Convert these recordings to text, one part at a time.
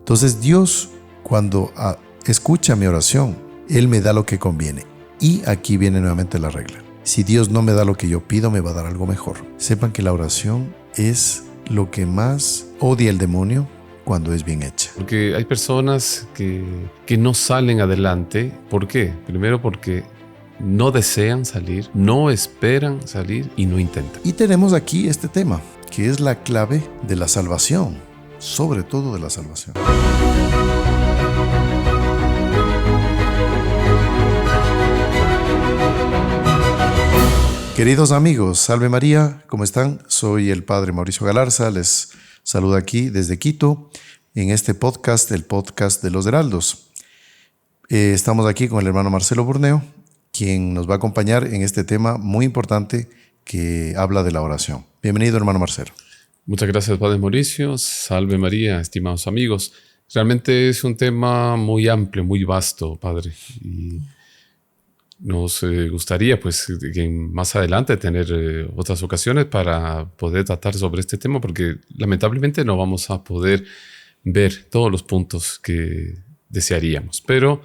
Entonces Dios, cuando escucha mi oración, Él me da lo que conviene. Y aquí viene nuevamente la regla. Si Dios no me da lo que yo pido, me va a dar algo mejor. Sepan que la oración es lo que más odia el demonio cuando es bien hecha. Porque hay personas que no salen adelante. ¿Por qué? Primero porque no desean salir, no esperan salir y no intentan. Y tenemos aquí este tema, que es la clave de la salvación, sobre todo de la salvación. Queridos amigos, Salve María, ¿cómo están? Soy el Padre Mauricio Galarza, les saludo aquí desde Quito, en este podcast, el podcast de los Heraldos. Estamos aquí con el hermano Marcelo Burneo, quien nos va a acompañar en este tema muy importante que habla de la oración. Bienvenido, hermano Marcelo. Muchas gracias, Padre Mauricio. Salve María, estimados amigos. Realmente es un tema muy amplio, muy vasto, Padre. Y nos gustaría, pues, que más adelante tener otras ocasiones para poder tratar sobre este tema, porque lamentablemente no vamos a poder ver todos los puntos que desearíamos. Pero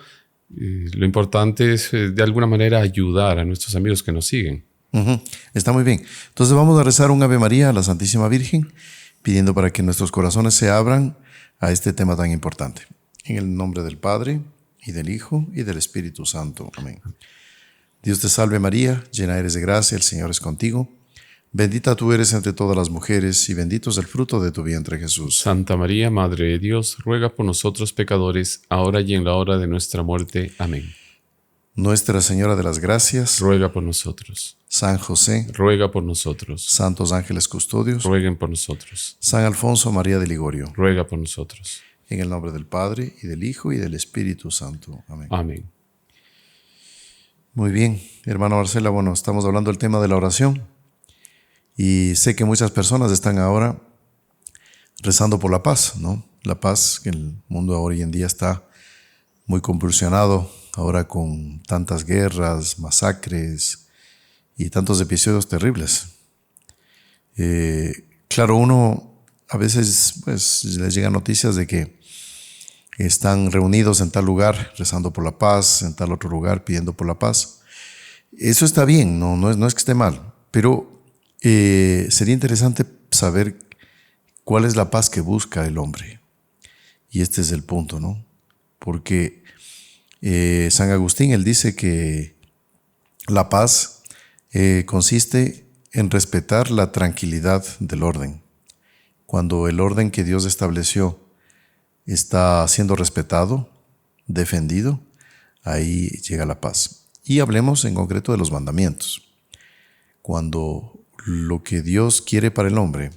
lo importante es, de alguna manera, ayudar a nuestros amigos que nos siguen. Está muy bien. Entonces vamos a rezar un Ave María a la Santísima Virgen, pidiendo para que nuestros corazones se abran a este tema tan importante. En el nombre del Padre, y del Hijo, y del Espíritu Santo. Amén. Dios te salve María, llena eres de gracia, el Señor es contigo. Bendita tú eres entre todas las mujeres, y bendito es el fruto de tu vientre, Jesús. Santa María, Madre de Dios, ruega por nosotros pecadores, ahora y en la hora de nuestra muerte. Amén. Nuestra Señora de las Gracias, ruega por nosotros. San José, ruega por nosotros. santos ángeles custodios, rueguen por nosotros. San Alfonso María de Ligorio, ruega por nosotros. En el nombre del Padre, y del Hijo, y del Espíritu Santo. Amén. Amén. Muy bien, hermano Marcela, bueno, estamos hablando del tema de la oración y sé que muchas personas están ahora rezando por la paz, ¿no? La paz, que el mundo hoy en día está muy convulsionado, ahora con tantas guerras, masacres y tantos episodios terribles. Claro, uno a veces pues les llegan noticias de que están reunidos en tal lugar rezando por la paz, en tal otro lugar pidiendo por la paz. Eso está bien, no es que esté mal, pero sería interesante saber cuál es la paz que busca el hombre. Y este es el punto, ¿no? Porque San Agustín, él dice que la paz consiste en respetar la tranquilidad del orden. Cuando el orden que Dios estableció está siendo respetado, defendido, ahí llega la paz. Y hablemos en concreto de los mandamientos. Cuando lo que Dios quiere para el hombre,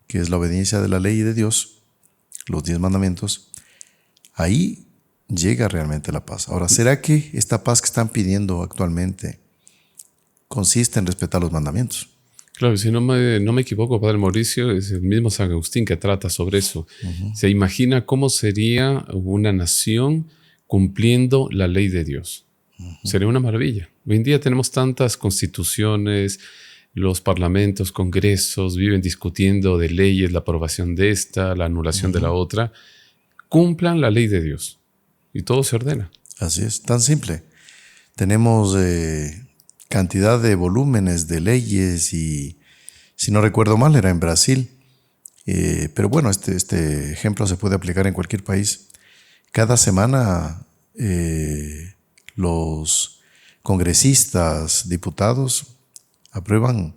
que es la obediencia de la ley de Dios, los 10 mandamientos, ahí llega realmente la paz. Ahora, ¿será que esta paz que están pidiendo actualmente consiste en respetar los mandamientos? Claro, si no me equivoco, Padre Mauricio, es el mismo San Agustín que trata sobre eso. Se imagina cómo sería una nación cumpliendo la ley de Dios. Sería una maravilla. Hoy en día tenemos tantas constituciones, los parlamentos, congresos, viven discutiendo de leyes, la aprobación de esta, la anulación de la otra. Cumplan la ley de Dios y todo se ordena. Así es, tan simple. Tenemos cantidad de volúmenes de leyes y, si no recuerdo mal, era en Brasil. Pero bueno, este ejemplo se puede aplicar en cualquier país. Cada semana los congresistas, diputados, aprueban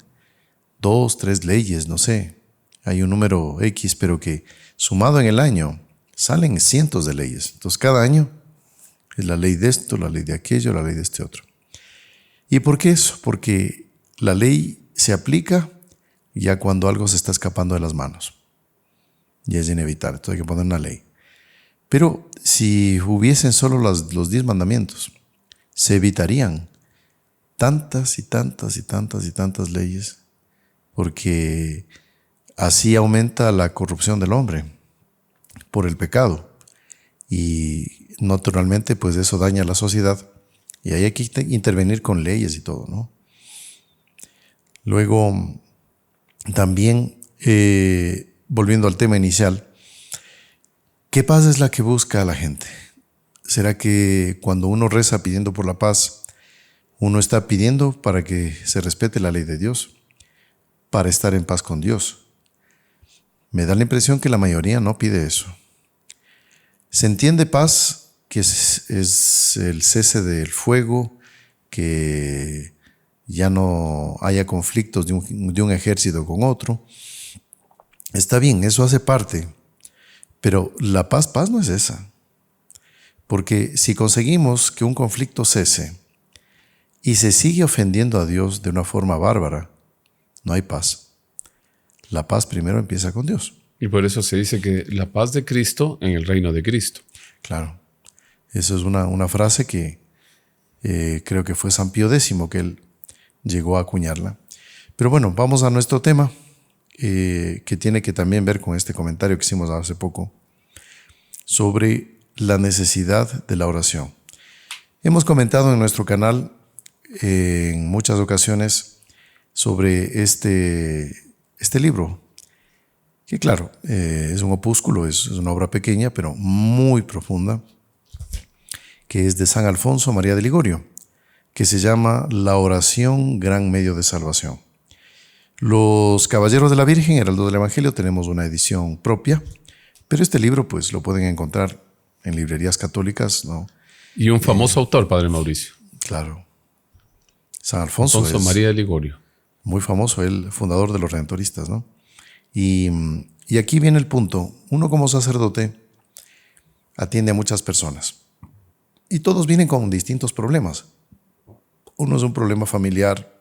2, 3 leyes, no sé. Hay un número X, pero que sumado en el año salen cientos de leyes. Entonces cada año es la ley de esto, la ley de aquello, la ley de este otro. ¿Y por qué eso? Porque la ley se aplica ya cuando algo se está escapando de las manos. Y es inevitable, entonces hay que poner una ley. Pero si hubiesen solo los 10 mandamientos, se evitarían tantas y tantas y tantas y tantas leyes, porque así aumenta la corrupción del hombre por el pecado. Y naturalmente pues eso daña a la sociedad. Y ahí hay que intervenir con leyes y todo, ¿no? Luego, también, volviendo al tema inicial, ¿Qué paz es la que busca la gente? ¿Será que cuando uno reza pidiendo por la paz, uno está pidiendo para que se respete la ley de Dios, para estar en paz con Dios? Me da la impresión que la mayoría no pide eso. Se entiende paz, que es el cese del fuego, que ya no haya conflictos de un ejército con otro. Está bien, eso hace parte, pero la paz no es esa. Porque si conseguimos que un conflicto cese y se sigue ofendiendo a Dios de una forma bárbara, no hay paz. La paz primero empieza con Dios. Y por eso se dice que la paz de Cristo en el reino de Cristo. Claro, eso es una frase que creo que fue San Pío X que él llegó a acuñarla. Pero bueno, vamos a nuestro tema, que tiene que también ver con este comentario que hicimos hace poco sobre la necesidad de la oración. Hemos comentado en nuestro canal en muchas ocasiones sobre este libro, que claro, es un opúsculo, es una obra pequeña, pero muy profunda, que es de San Alfonso María de Ligorio, que se llama La oración, gran medio de salvación. Los Caballeros de la Virgen, Heraldo del Evangelio, tenemos una edición propia, pero este libro pues lo pueden encontrar en librerías católicas, ¿no? Y un famoso autor, Padre Mauricio. Claro. San Alfonso María de Ligorio. Muy famoso, el fundador de los redentoristas, ¿no? Y aquí viene el punto. Uno como sacerdote atiende a muchas personas y todos vienen con distintos problemas. Uno es un problema familiar,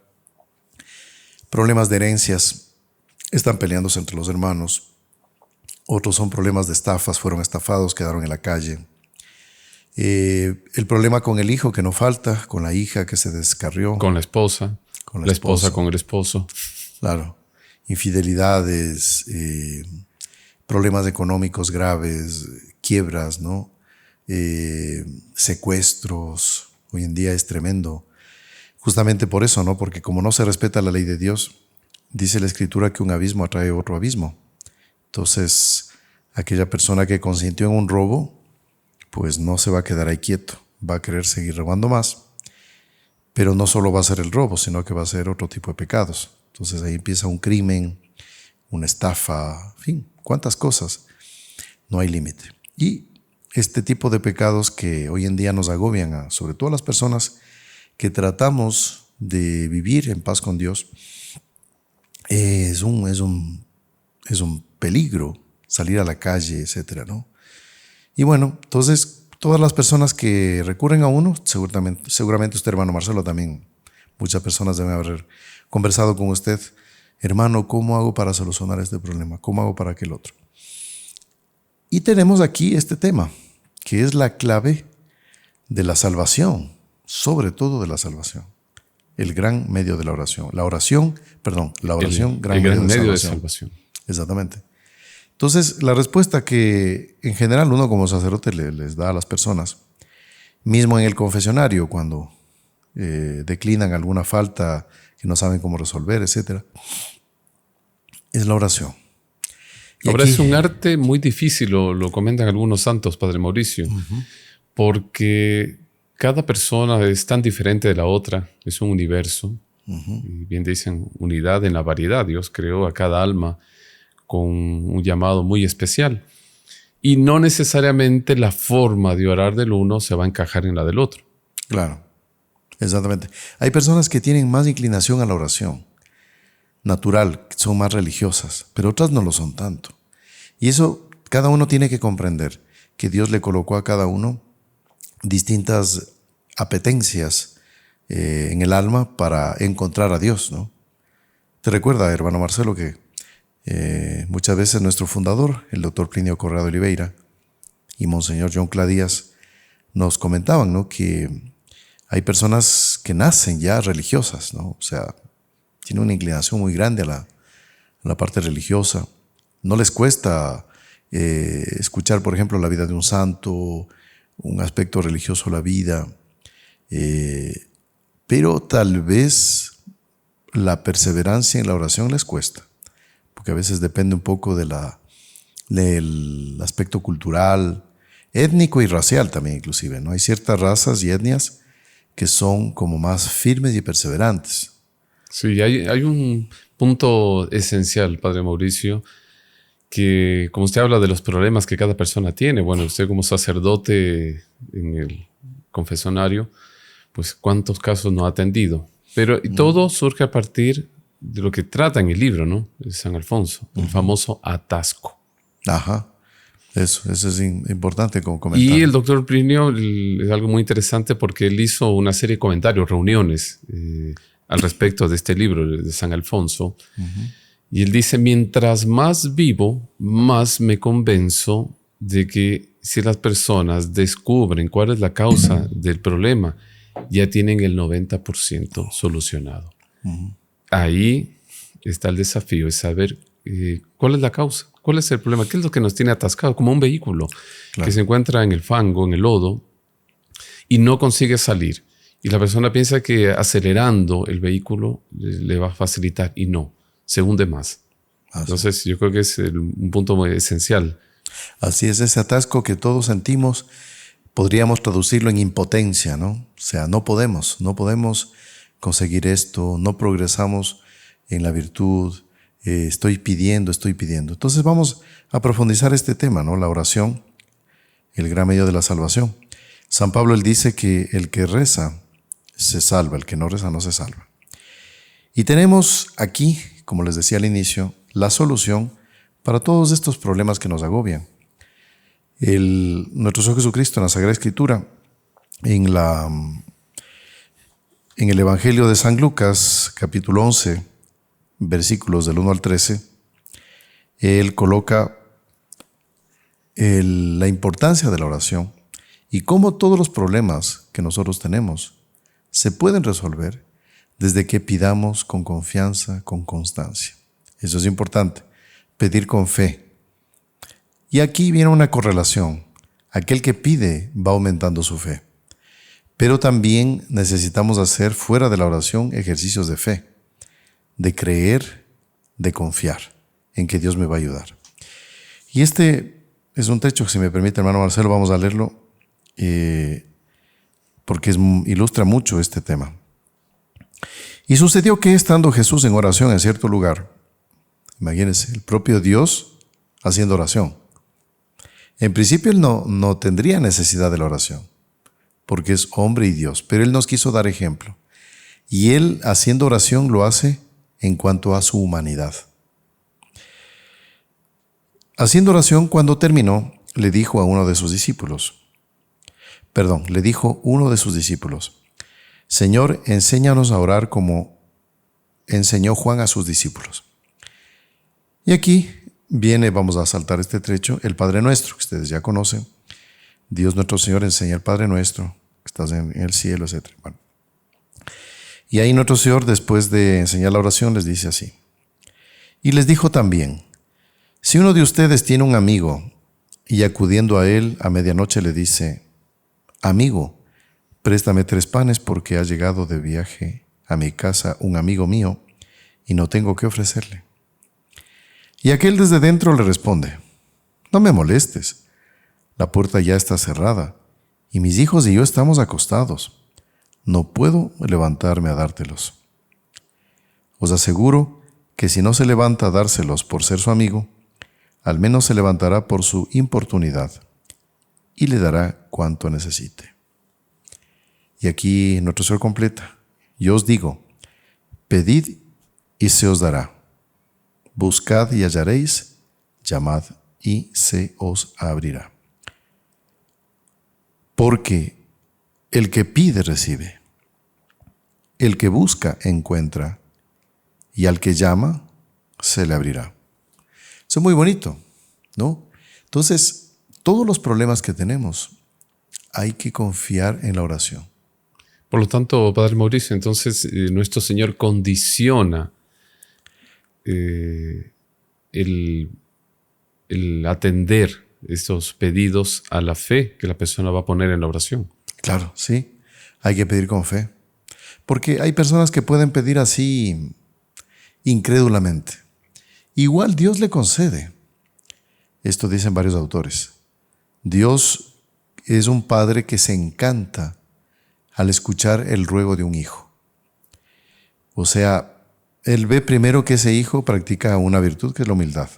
problemas de herencias, están peleándose entre los hermanos. Otros son problemas de estafas, fueron estafados, quedaron en la calle. El problema con el hijo que no falta, con la hija que se descarrió. Con la esposa. Con la esposa con el esposo. Claro. Infidelidades, problemas económicos graves, quiebras, ¿no? Secuestros. Hoy en día es tremendo. Justamente por eso, ¿no? Porque como no se respeta la ley de Dios, dice la Escritura que un abismo atrae otro abismo. Entonces, aquella persona que consintió en un robo, pues no se va a quedar ahí quieto, va a querer seguir robando más, pero no solo va a ser el robo, sino que va a ser otro tipo de pecados. Entonces ahí empieza un crimen, una estafa, en fin, cuántas cosas, no hay límite. Y este tipo de pecados que hoy en día nos agobian, sobre todo a las personas que tratamos de vivir en paz con Dios, es un peligro salir a la calle, etcétera, ¿no? Y bueno, entonces todas las personas que recurren a uno, seguramente usted, hermano Marcelo, también muchas personas deben haber conversado con usted. Hermano, ¿cómo hago para solucionar este problema? ¿Cómo hago para aquel otro? Y tenemos aquí este tema, que es la clave de la salvación, sobre todo de la salvación. El gran medio de la oración. La oración, gran medio de salvación. Exactamente. Entonces, la respuesta que en general uno como sacerdote les da a las personas, mismo en el confesionario, cuando declinan alguna falta que no saben cómo resolver, etcétera, es la oración. Y ahora es un arte muy difícil, lo comentan algunos santos, Padre Mauricio, porque cada persona es tan diferente de la otra, es un universo. Y bien dicen, unidad en la variedad. Dios creó a cada alma con un llamado muy especial. Y no necesariamente la forma de orar del uno se va a encajar en la del otro. Claro, exactamente. Hay personas que tienen más inclinación a la oración natural, que son más religiosas, pero otras no lo son tanto. Y eso cada uno tiene que comprender, que Dios le colocó a cada uno distintas apetencias en el alma para encontrar a Dios, ¿no? Te recuerda, hermano Marcelo, que muchas veces nuestro fundador, el doctor Plinio Correa de Oliveira y Monseñor John Cladías, nos comentaban, ¿no?, que hay personas que nacen ya religiosas, ¿no? O sea, tienen una inclinación muy grande a la parte religiosa. No les cuesta escuchar, por ejemplo, la vida de un santo, un aspecto religioso de la vida, pero tal vez la perseverancia en la oración les cuesta, porque a veces depende un poco de la el aspecto cultural, étnico y racial también inclusive, ¿no? Hay ciertas razas y etnias que son como más firmes y perseverantes. Sí, hay un punto esencial, Padre Mauricio, que como usted habla de los problemas que cada persona tiene, bueno, usted como sacerdote en el confesionario, pues cuántos casos no ha atendido. Pero y todo surge a partir de lo que trata en el libro, ¿no? De San Alfonso, el famoso atasco. Ajá, eso es importante como Y comentar. el doctor Plinio es algo muy interesante porque él hizo una serie de comentarios, reuniones al respecto de este libro de San Alfonso. Y él dice, mientras más vivo, más me convenzo de que si las personas descubren cuál es la causa del problema, ya tienen el 90% solucionado. Ahí está el desafío, es saber cuál es la causa, cuál es el problema, qué es lo que nos tiene atascado, como un vehículo Claro. que se encuentra en el fango, en el lodo, y no consigue salir. Y la persona piensa que acelerando el vehículo le va a facilitar, y no, se hunde más. Entonces yo creo que es un punto muy esencial. Así es, ese atasco que todos sentimos, podríamos traducirlo en impotencia, ¿no? O sea, no podemos conseguir esto, no progresamos en la virtud, estoy pidiendo. Entonces vamos a profundizar este tema, ¿no? La oración, el gran medio de la salvación. San Pablo él dice que el que reza se salva, el que no reza no se salva. Y tenemos aquí, como les decía al inicio, la solución para todos estos problemas que nos agobian. Nuestro Señor Jesucristo en la Sagrada Escritura, en el Evangelio de San Lucas, capítulo 11, versículos del 1 al 13, Él coloca la importancia de la oración y cómo todos los problemas que nosotros tenemos se pueden resolver desde que pidamos con confianza, con constancia. Eso es importante, pedir con fe. Y aquí viene una correlación. Aquel que pide va aumentando su fe. Pero también necesitamos hacer fuera de la oración ejercicios de fe, de creer, de confiar en que Dios me va a ayudar. Y este es un texto que, si me permite, hermano Marcelo, vamos a leerlo porque ilustra mucho este tema. Y sucedió que, estando Jesús en oración en cierto lugar, imagínense, el propio Dios haciendo oración. En principio Él no tendría necesidad de la oración, porque es hombre y Dios, pero Él nos quiso dar ejemplo. Y Él, haciendo oración, lo hace en cuanto a su humanidad. Haciendo oración, cuando terminó, le dijo uno de sus discípulos, Señor, enséñanos a orar como enseñó Juan a sus discípulos. Y aquí viene, vamos a saltar este trecho, el Padre Nuestro, que ustedes ya conocen. Dios nuestro Señor enseña el Padre Nuestro, que estás en el cielo, etc. Bueno. Y ahí nuestro Señor, después de enseñar la oración, les dice así. Y les dijo también, si uno de ustedes tiene un amigo y acudiendo a él a medianoche le dice, amigo, préstame 3 panes porque ha llegado de viaje a mi casa un amigo mío y no tengo qué ofrecerle. Y aquel desde dentro le responde, no me molestes, la puerta ya está cerrada y mis hijos y yo estamos acostados. No puedo levantarme a dártelos. Os aseguro que si no se levanta a dárselos por ser su amigo, al menos se levantará por su importunidad y le dará cuanto necesite. Y aquí nuestro Señor completa. Yo os digo, pedid y se os dará. Buscad y hallaréis, llamad y se os abrirá. Porque el que pide recibe, el que busca encuentra, y al que llama se le abrirá. Eso es muy bonito, ¿no? Entonces, todos los problemas que tenemos hay que confiar en la oración. Por lo tanto, Padre Mauricio, entonces nuestro Señor condiciona el atender estos pedidos a la fe que la persona va a poner en la oración. Claro, sí, hay que pedir con fe. Porque hay personas que pueden pedir así incrédulamente. Igual Dios le concede. Esto dicen varios autores. Dios es un padre que se encanta al escuchar el ruego de un hijo. O sea, Él ve primero que ese hijo practica una virtud que es la humildad.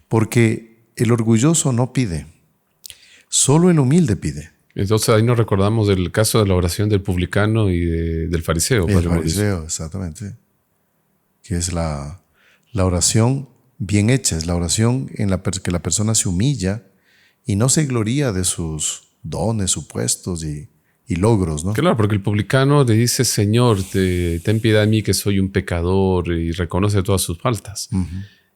Porque el orgulloso no pide, solo el humilde pide. Entonces ahí nos recordamos del caso de la oración del publicano y del fariseo. El fariseo, exactamente. Que es la oración bien hecha, es la oración en la que la persona se humilla y no se gloría de sus dones supuestos y logros, ¿no? Claro, porque el publicano le dice, Señor, ten piedad de mí que soy un pecador, y reconoce todas sus faltas. Uh-huh.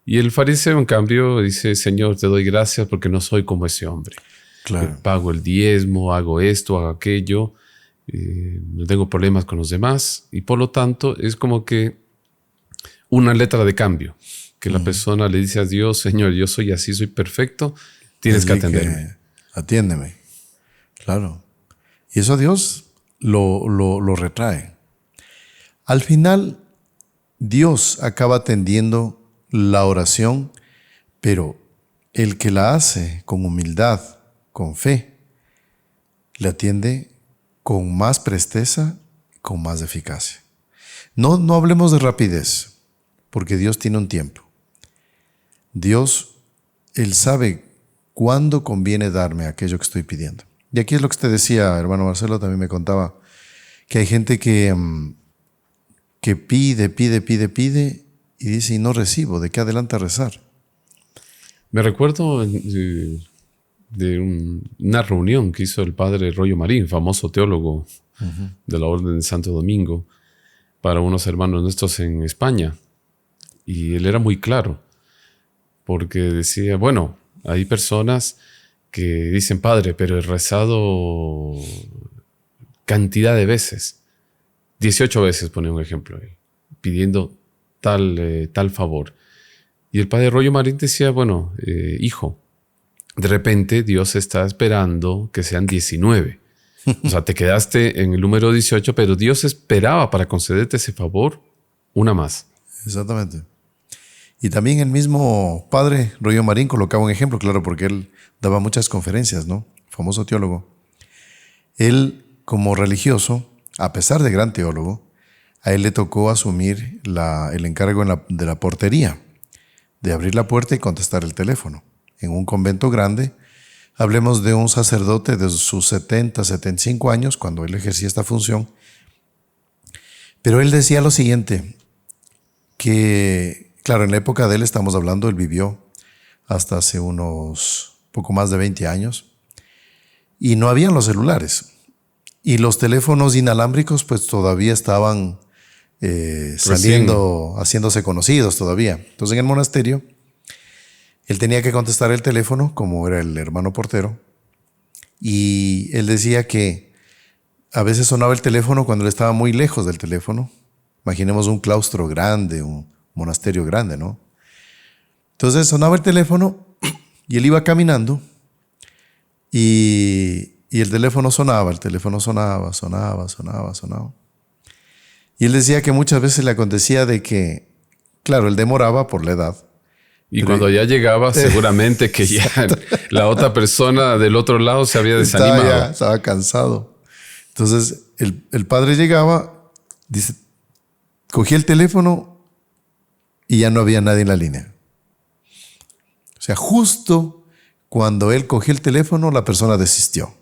Y el fariseo, en cambio, dice, Señor, te doy gracias porque no soy como ese hombre. Claro. Pago el diezmo, hago esto, hago aquello, no tengo problemas con los demás. Y por lo tanto, es como que una letra de cambio, que la persona le dice a Dios, Señor, yo soy así, soy perfecto, tienes que atenderme. Atiéndeme. Claro. Y eso a Dios lo retrae. Al final, Dios acaba atendiendo la oración, pero el que la hace con humildad, con fe, le atiende con más presteza, con más eficacia. No hablemos de rapidez, porque Dios tiene un tiempo. Dios, Él sabe cuándo conviene darme aquello que estoy pidiendo. Y aquí es lo que usted decía, hermano Marcelo, también me contaba, que hay gente que pide y dice, y no recibo, ¿de qué adelante rezar? Me recuerdo de una reunión que hizo el padre Rollo Marín, famoso teólogo de la Orden de Santo Domingo, para unos hermanos nuestros en España. Y él era muy claro, porque decía, bueno, hay personas que dicen, Padre, pero he rezado cantidad de veces, 18 veces, pone un ejemplo, pidiendo tal favor. Y el padre Rollo Marín decía, bueno, hijo, de repente Dios está esperando que sean 19. O sea, te quedaste en el número 18, pero Dios esperaba para concederte ese favor una más. Exactamente. Y también el mismo padre Rollo Marín colocaba un ejemplo, claro, porque él daba muchas conferencias, ¿no? Famoso teólogo. Él, como religioso, a pesar de gran teólogo, a él le tocó asumir el encargo de la portería, de abrir la puerta y contestar el teléfono. En un convento grande, hablemos de un sacerdote de sus 70, 75 años, cuando él ejercía esta función. Pero él decía lo siguiente, que, claro, en la época de él estamos hablando, él vivió hasta hace unos poco más de 20 años, y no habían los celulares. Y los teléfonos inalámbricos pues todavía estaban saliendo, haciéndose conocidos todavía. Entonces en el monasterio, él tenía que contestar el teléfono, como era el hermano portero, y él decía que a veces sonaba el teléfono cuando él estaba muy lejos del teléfono. Imaginemos un claustro grande, un monasterio grande, ¿no? Entonces sonaba el teléfono y él iba caminando y el teléfono sonaba, sonaba. Y él decía que muchas veces le acontecía de que, claro, él demoraba por la edad. Y cuando ya llegaba, seguramente que ya la otra persona del otro lado se había desanimado. Estaba cansado. Entonces el padre llegaba, dice, cogía el teléfono y ya no había nadie en la línea. O sea, justo cuando él cogió el teléfono, la persona desistió.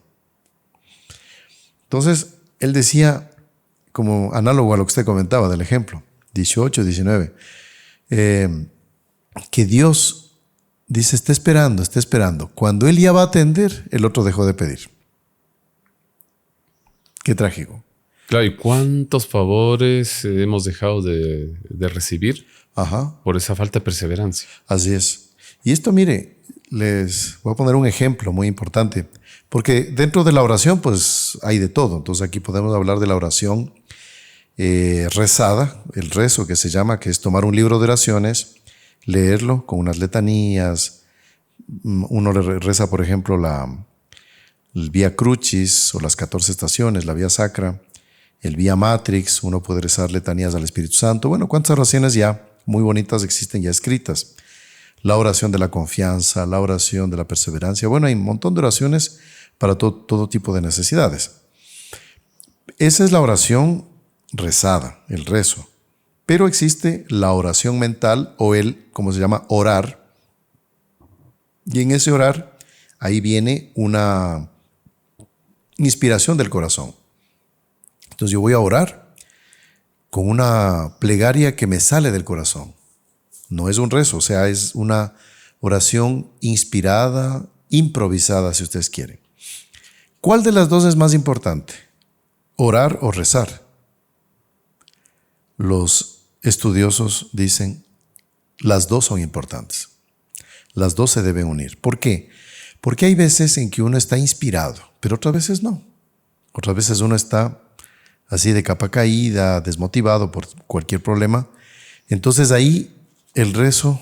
Entonces, él decía, como análogo a lo que usted comentaba del ejemplo, 18, 19, que Dios dice, está esperando. Cuando él ya va a atender, el otro dejó de pedir. Qué trágico. Claro, ¿y cuántos favores hemos dejado de recibir por esa falta de perseverancia? Así es. Y esto, mire, les voy a poner un ejemplo muy importante, porque dentro de la oración pues hay de todo. Entonces aquí podemos hablar de la oración rezada, el rezo que se llama, que es tomar un libro de oraciones, leerlo con unas letanías. Uno le reza, por ejemplo, el Vía Crucis o las 14 estaciones, la Vía Sacra, el Vía Matrix. Uno puede rezar letanías al Espíritu Santo. Bueno, cuántas oraciones ya muy bonitas existen ya escritas. la oración de la confianza, la oración de la perseverancia. Bueno, hay un montón de oraciones para todo tipo de necesidades. Esa es la oración rezada, el rezo. Pero existe la oración mental o como se llama, orar. Y en ese orar, ahí viene una inspiración del corazón. Entonces yo voy a orar con una plegaria que me sale del corazón. No es un rezo, o sea, es una oración inspirada, improvisada, si ustedes quieren. ¿Cuál de las dos es más importante? ¿Orar o rezar? Los estudiosos dicen, las dos son importantes. Las dos se deben unir. ¿Por qué? Porque hay veces en que uno está inspirado, pero otras veces no. Otras veces uno está así de capa caída, desmotivado por cualquier problema. Entonces ahí el rezo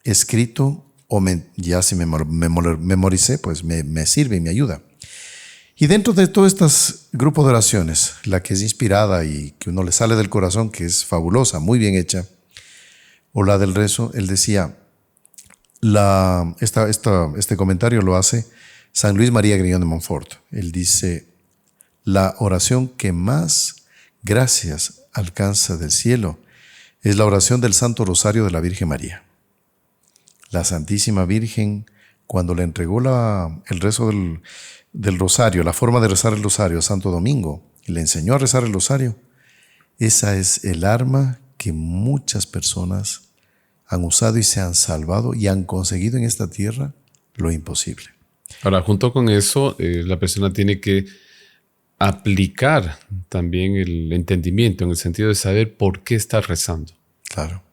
escrito, ya si me memoricé, pues me sirve y me ayuda. Y dentro de todo este grupo de oraciones, la que es inspirada y que uno le sale del corazón, que es fabulosa, muy bien hecha, o la del rezo, él decía, este comentario lo hace San Luis María Griñón de Montfort. Él dice, la oración que más gracias alcanza del cielo es la oración del Santo Rosario de la Virgen María. La Santísima Virgen, cuando le entregó el rezo del rosario, la forma de rezar el rosario a Santo Domingo, y le enseñó a rezar el rosario, esa es el arma que muchas personas han usado y se han salvado y han conseguido en esta tierra lo imposible. Ahora, junto con eso, la persona tiene que aplicar también el entendimiento en el sentido de saber por qué está rezando. Claro,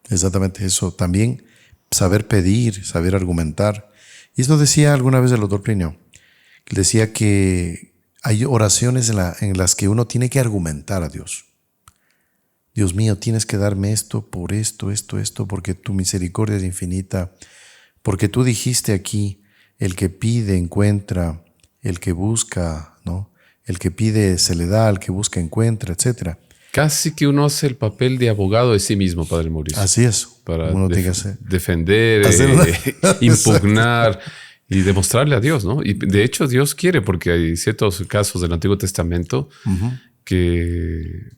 exactamente eso. También saber pedir, saber argumentar. Y esto decía alguna vez el doctor Plinio. Decía que hay oraciones en las que uno tiene que argumentar a Dios. Dios mío, tienes que darme esto por esto, porque tu misericordia es infinita, porque tú dijiste aquí, el que pide encuentra, el que busca, ¿no? El que pide se le da, el que busca encuentra, etc. Casi que uno hace el papel de abogado de sí mismo, Padre Mauricio. Así es. Para uno tiene que hacer. Defender, impugnar y demostrarle a Dios, ¿no? Y de hecho Dios quiere, porque hay ciertos casos del Antiguo Testamento que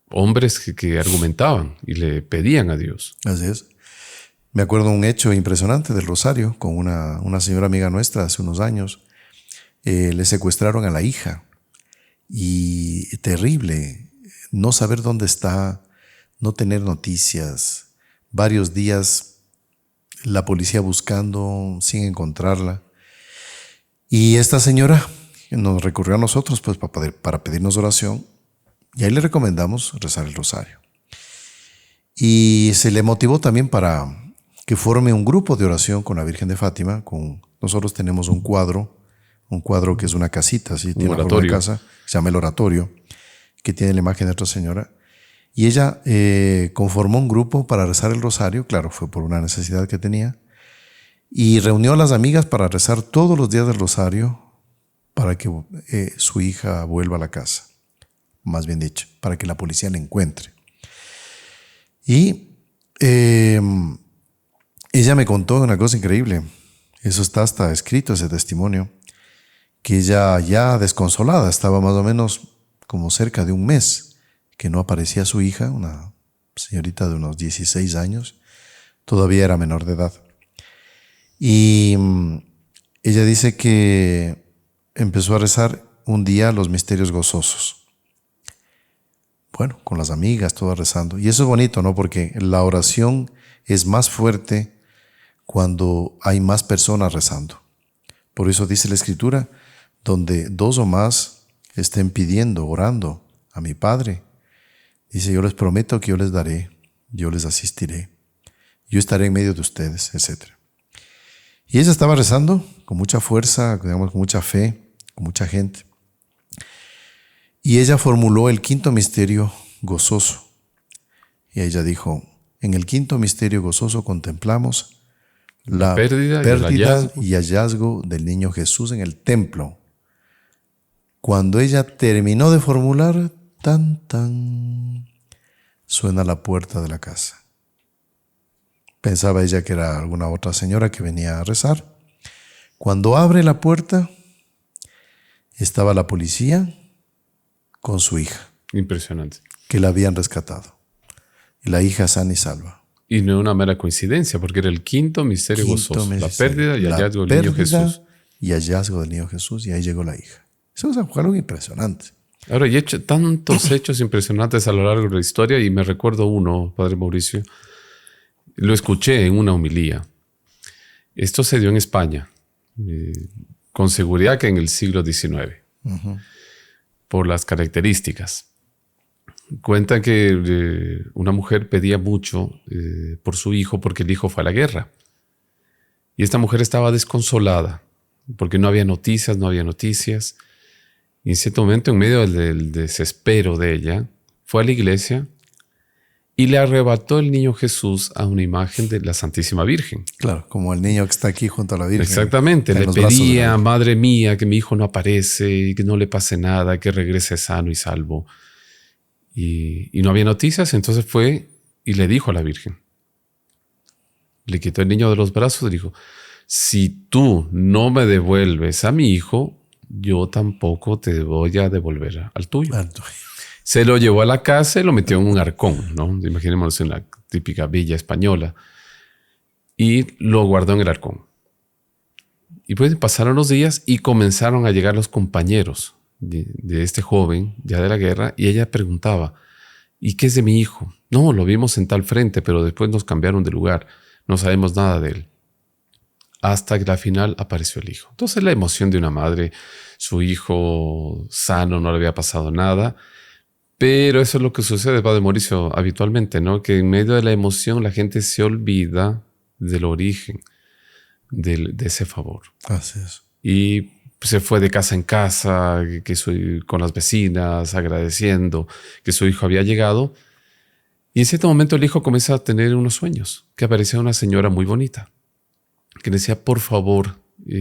hombres que argumentaban y le pedían a Dios. Así es. Me acuerdo un hecho impresionante del Rosario con una señora amiga nuestra hace unos años. Le secuestraron a la hija y terrible, no saber dónde está, no tener noticias, varios días la policía buscando sin encontrarla. Y esta señora nos recurrió a nosotros pues, para pedirnos oración y ahí le recomendamos rezar el rosario. Y se le motivó también para que forme un grupo de oración con la Virgen de Fátima. Nosotros tenemos un cuadro que es una casita, así tiene una forma de casa, se llama el oratorio, que tiene la imagen de Nuestra Señora. Y ella conformó un grupo para rezar el rosario, claro, fue por una necesidad que tenía, y reunió a las amigas para rezar todos los días del rosario para que su hija vuelva a la casa, más bien dicho, para que la policía la encuentre. Y ella me contó una cosa increíble, eso está hasta escrito, ese testimonio, que ella ya desconsolada, estaba más o menos como cerca de un mes que no aparecía su hija, una señorita de unos 16 años, todavía era menor de edad. Y ella dice que empezó a rezar un día los misterios gozosos. Bueno, con las amigas, todas rezando. Y eso es bonito, ¿no? Porque la oración es más fuerte cuando hay más personas rezando. Por eso dice la Escritura, donde dos o más estén pidiendo, orando a mi Padre, dice, yo les prometo que yo les daré, yo les asistiré, yo estaré en medio de ustedes, etc. Y ella estaba rezando con mucha fuerza, digamos, con mucha fe, con mucha gente. Y ella formuló el quinto misterio gozoso. Y ella dijo, en el quinto misterio gozoso contemplamos la pérdida y hallazgo del niño Jesús en el templo. Cuando ella terminó de formular, tan, suena la puerta de la casa. Pensaba ella que era alguna otra señora que venía a rezar. Cuando abre la puerta, estaba la policía con su hija, Impresionante. que la habían rescatado. Y la hija sana y salva. Y no una mera coincidencia, porque era el quinto misterio gozoso. La pérdida y hallazgo del niño Jesús. Y hallazgo del niño Jesús, y ahí llegó la hija. Eso es algo impresionante. Ahora, he hecho tantos hechos impresionantes a lo largo de la historia y me recuerdo uno, Padre Mauricio. Lo escuché en una homilía. Esto se dio en España, con seguridad que en el siglo XIX, por las características. Cuentan que una mujer pedía mucho por su hijo porque el hijo fue a la guerra. Y esta mujer estaba desconsolada porque no había noticias, Y en cierto momento, en medio del desespero de ella, fue a la iglesia y le arrebató el niño Jesús a una imagen de la Santísima Virgen. Claro, como el niño que está aquí junto a la Virgen. Exactamente. Le pedía, Madre mía, que mi hijo no aparece y que no le pase nada, que regrese sano y salvo. Y no había noticias, entonces fue y le dijo a la Virgen. Le quitó el niño de los brazos y dijo, si tú no me devuelves a mi hijo, yo tampoco te voy a devolver al tuyo. Se lo llevó a la casa y lo metió en un arcón, ¿no? Imaginémonos en la típica villa española. Y lo guardó en el arcón. Y pues pasaron los días y comenzaron a llegar los compañeros de este joven, ya de la guerra, y ella preguntaba, ¿y qué es de mi hijo? No, lo vimos en tal frente, pero después nos cambiaron de lugar. No sabemos nada de él. Hasta que al final apareció el hijo. Entonces la emoción de una madre, su hijo sano, no le había pasado nada. Pero eso es lo que sucede, Padre Mauricio, habitualmente, ¿no? Que en medio de la emoción la gente se olvida del origen de ese favor. Así es. Y se fue de casa en casa, con las vecinas, agradeciendo que su hijo había llegado. Y en cierto momento el hijo comienza a tener unos sueños, que aparecía una señora muy bonita, que decía, por favor,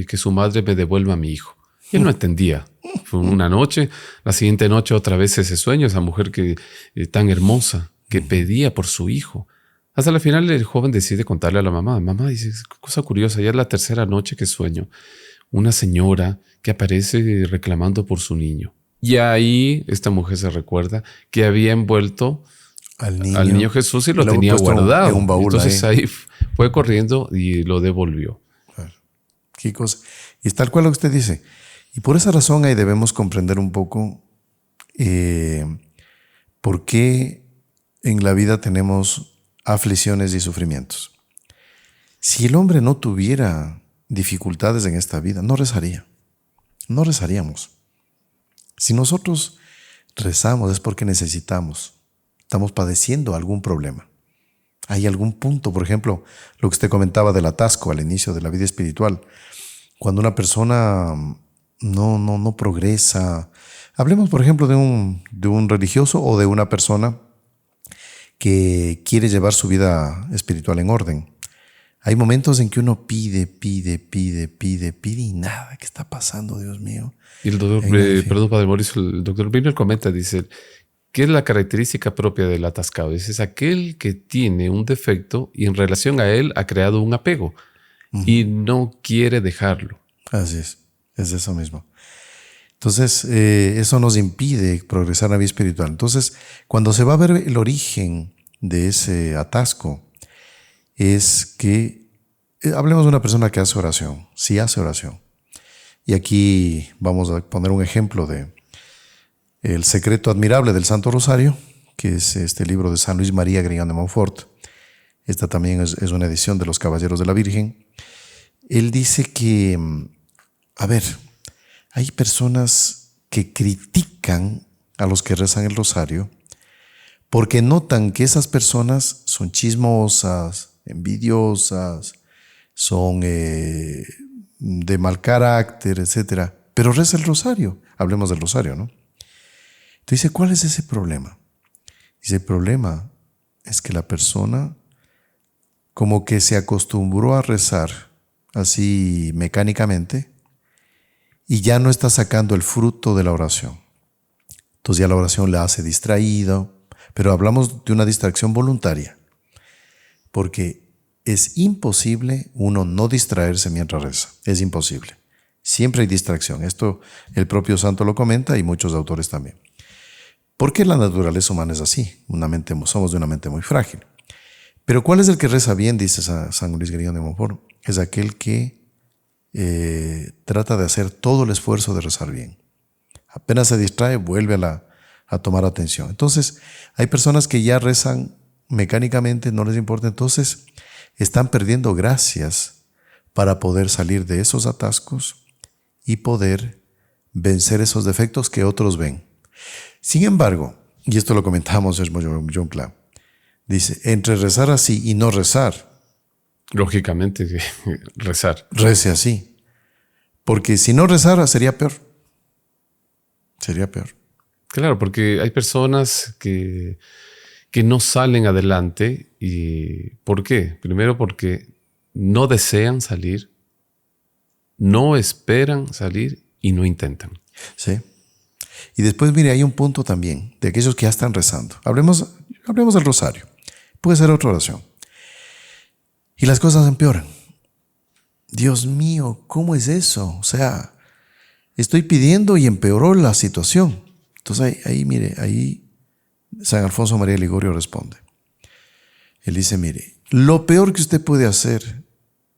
que su madre me devuelva a mi hijo. Y él no entendía. Fue una noche, la siguiente noche otra vez ese sueño, esa mujer tan hermosa, que pedía por su hijo. Hasta la final el joven decide contarle a la mamá. Mamá, dice, cosa curiosa, ya es la tercera noche que sueño. Una señora que aparece reclamando por su niño. Y ahí esta mujer se recuerda que había envuelto al niño Jesús y lo tenía guardado. En un baúl. Entonces ahí fue corriendo y lo devolvió. Claro. Qué cosa. Y es tal cual lo que usted dice. Y por esa razón ahí debemos comprender un poco por qué en la vida tenemos aflicciones y sufrimientos. Si el hombre no tuviera dificultades en esta vida, no rezaría. No rezaríamos. Si nosotros rezamos es porque necesitamos. Estamos padeciendo algún problema. Hay algún punto, por ejemplo, lo que usted comentaba del atasco al inicio de la vida espiritual. Cuando una persona no progresa. Hablemos, por ejemplo, de un religioso o de una persona que quiere llevar su vida espiritual en orden. Hay momentos en que uno pide y nada. ¿Qué está pasando, Dios mío? Y el doctor, perdón, Padre Mauricio, el doctor Wiener comenta, dice, ¿qué es la característica propia del atascado? Dice, es aquel que tiene un defecto y en relación a él ha creado un apego y no quiere dejarlo. Así es eso mismo. Entonces, eso nos impide progresar en la vida espiritual. Entonces, cuando se va a ver el origen de ese atasco, es que, hablemos de una persona que hace oración, sí hace oración. Y aquí vamos a poner un ejemplo de El secreto admirable del Santo Rosario, que es este libro de San Luis María Grignon de Montfort. Esta también es una edición de los Caballeros de la Virgen. Él dice que, hay personas que critican a los que rezan el rosario porque notan que esas personas son chismosas, envidiosas, son de mal carácter, etc. Pero reza el rosario. Hablemos del rosario, ¿no? Entonces dice, ¿cuál es ese problema? Dice, el problema es que la persona como que se acostumbró a rezar así mecánicamente y ya no está sacando el fruto de la oración. Entonces ya la oración la hace distraído, pero hablamos de una distracción voluntaria, porque es imposible uno no distraerse mientras reza. Es imposible. Siempre hay distracción. Esto el propio santo lo comenta y muchos autores también. Porque la naturaleza humana es así. Somos de una mente muy frágil. Pero ¿cuál es el que reza bien? Dice San Luis Grignion de Montfort. Es aquel que trata de hacer todo el esfuerzo de rezar bien. Apenas se distrae, vuelve a tomar atención. Entonces, hay personas que ya rezan mecánicamente, no les importa. Entonces, están perdiendo gracias para poder salir de esos atascos y poder vencer esos defectos que otros ven. Sin embargo, y esto lo comentamos en John Cloud, dice, entre rezar así y no rezar, Lógicamente, rezar. rece así. Porque si no rezara sería peor. Sería peor. Claro, porque hay personas que no salen adelante. ¿Y por qué? Primero porque no desean salir, no esperan salir y no intentan. Sí. Y después, mire, hay un punto también de aquellos que ya están rezando. Hablemos del rosario. Puede ser otra oración. Y las cosas empeoran. Dios mío, ¿cómo es eso? O sea, estoy pidiendo y empeoró la situación. Entonces ahí San Alfonso María de Ligorio responde. Él dice, mire, lo peor que usted puede hacer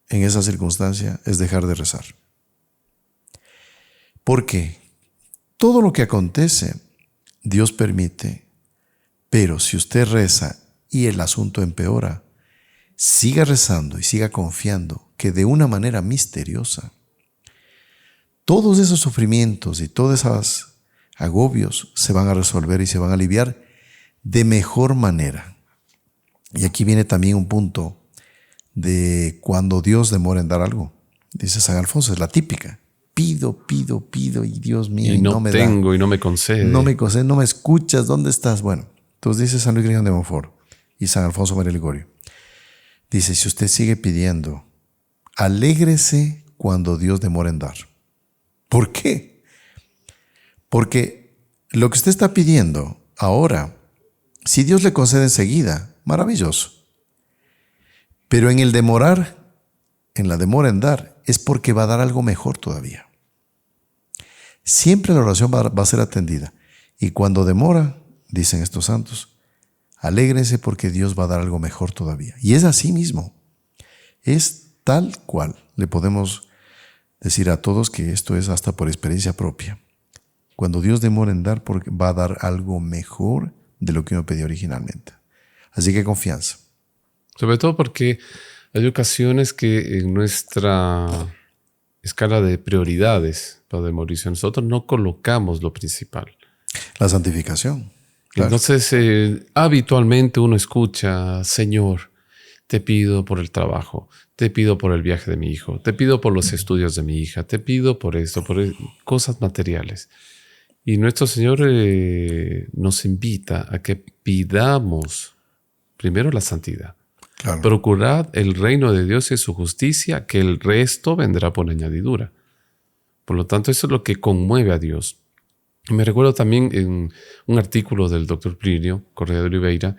en esa circunstancia es dejar de rezar. Porque todo lo que acontece, Dios permite, pero si usted reza y el asunto empeora, siga rezando y siga confiando que de una manera misteriosa, todos esos sufrimientos y todos esos agobios se van a resolver y se van a aliviar de mejor manera. Y aquí viene también un punto de cuando Dios demora en dar algo. Dice San Alfonso, es la típica. Pido y Dios mío, Y no me tengo da. y no me concede. No me escuchas, ¿dónde estás? Bueno, entonces dice San Luis Grignion de Montfort y San Alfonso María de Ligorio. Dice, si usted sigue pidiendo, alégrese cuando Dios demora en dar. ¿Por qué? Porque lo que usted está pidiendo ahora, si Dios le concede enseguida, maravilloso. Pero en el demorar, en la demora en dar, es porque va a dar algo mejor todavía. Siempre la oración va a ser atendida. Y cuando demora, dicen estos santos, alégrense porque Dios va a dar algo mejor todavía. Y es así mismo. Es tal cual. Le podemos decir a todos que esto es hasta por experiencia propia. Cuando Dios demora en dar, porque va a dar algo mejor de lo que uno pedía originalmente. Así que confianza. Sobre todo porque hay ocasiones que en nuestra escala de prioridades, Padre Mauricio, nosotros no colocamos lo principal. La santificación. Claro. Entonces, habitualmente uno escucha, Señor, te pido por el trabajo, te pido por el viaje de mi hijo, te pido por los estudios de mi hija, te pido por esto, cosas materiales. Y nuestro Señor nos invita a que pidamos primero la santidad. Claro. Procurad el reino de Dios y su justicia, que el resto vendrá por añadidura. Por lo tanto, eso es lo que conmueve a Dios. Me recuerdo también en un artículo del doctor Plinio Correa de Oliveira,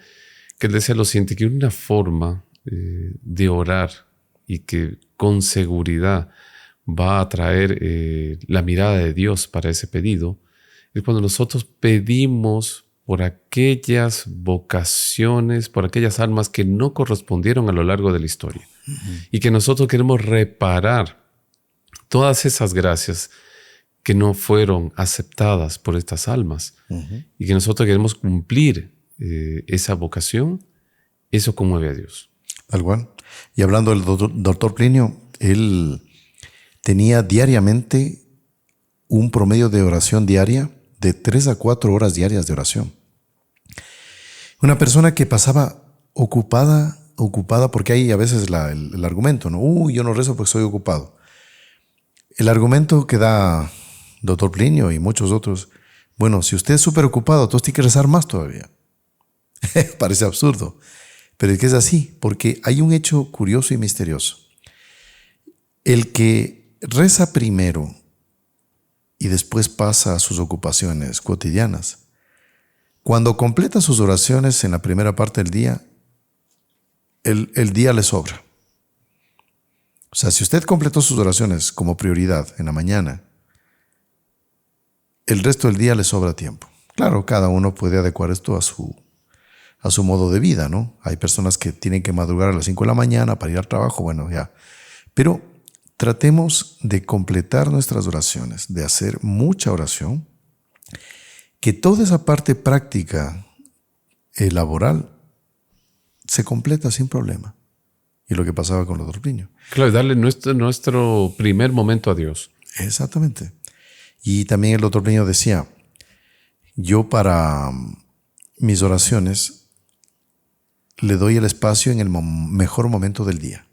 que él decía lo siguiente, que una forma de orar y que con seguridad va a atraer la mirada de Dios para ese pedido, es cuando nosotros pedimos por aquellas vocaciones, por aquellas almas que no correspondieron a lo largo de la historia. Y que nosotros queremos reparar todas esas gracias que no fueron aceptadas por estas almas. Y que nosotros queremos cumplir esa vocación. Eso conmueve a Dios. Tal cual. Y hablando del doctor Plinio, él tenía diariamente un promedio de oración diaria de 3 a 4 horas diarias de oración. Una persona que pasaba ocupada porque hay a veces el argumento, ¿no? Yo no rezo porque soy ocupado. El argumento que da doctor Plinio y muchos otros, bueno, si usted es súper ocupado, entonces tiene que rezar más todavía. Parece absurdo, pero es que es así, porque hay un hecho curioso y misterioso. El que reza primero y después pasa a sus ocupaciones cotidianas, cuando completa sus oraciones en la primera parte del día, el día le sobra. sea, si usted completó sus oraciones como prioridad en la mañana, el resto del día le sobra tiempo. Claro, cada uno puede adecuar esto a su modo de vida, ¿no? Hay personas que tienen que madrugar a las 5 de la mañana para ir al trabajo, bueno, ya. Pero tratemos de completar nuestras oraciones, de hacer mucha oración, que toda esa parte práctica laboral se completa sin problema. Y lo que pasaba con los otros niños. Claro, darle nuestro primer momento a Dios. Exactamente. Y también el otro niño decía, yo para mis oraciones le doy el espacio en el mejor momento del día,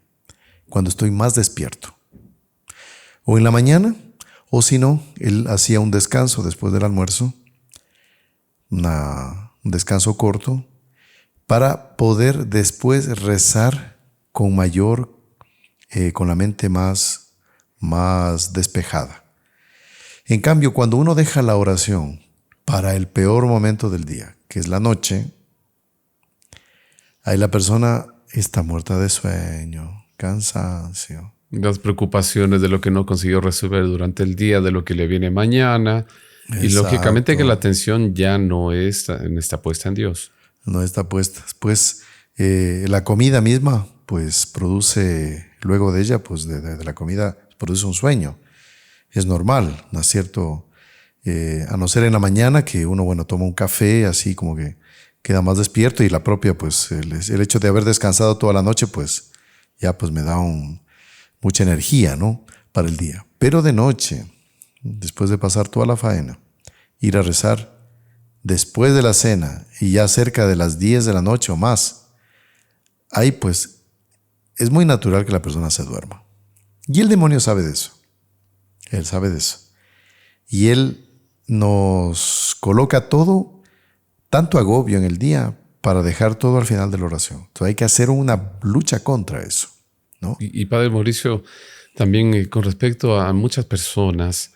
cuando estoy más despierto. O en la mañana, o si no, él hacía un descanso después del almuerzo, un descanso corto, para poder después rezar con con la mente más despejada. En cambio, cuando uno deja la oración para el peor momento del día, que es la noche, ahí la persona está muerta de sueño, cansancio. Las preocupaciones de lo que no consiguió resolver durante el día, de lo que le viene mañana. Exacto. Y lógicamente que la atención ya no está puesta en Dios. No está puesta. Pues la comida misma, pues produce, luego de ella, pues de la comida, produce un sueño. Es normal, ¿no es cierto? A no ser en la mañana que uno, bueno, toma un café, así como que queda más despierto y la propia, pues el hecho de haber descansado toda la noche, pues ya pues me da mucha energía, ¿no? Para el día. Pero de noche, después de pasar toda la faena, ir a rezar después de la cena y ya cerca de las 10 de la noche o más, ahí pues es muy natural que la persona se duerma. Y el demonio sabe de eso. Él sabe de eso. Y él nos coloca tanto agobio en el día para dejar todo al final de la oración. Entonces hay que hacer una lucha contra eso, ¿no? Y Padre Mauricio, también con respecto a muchas personas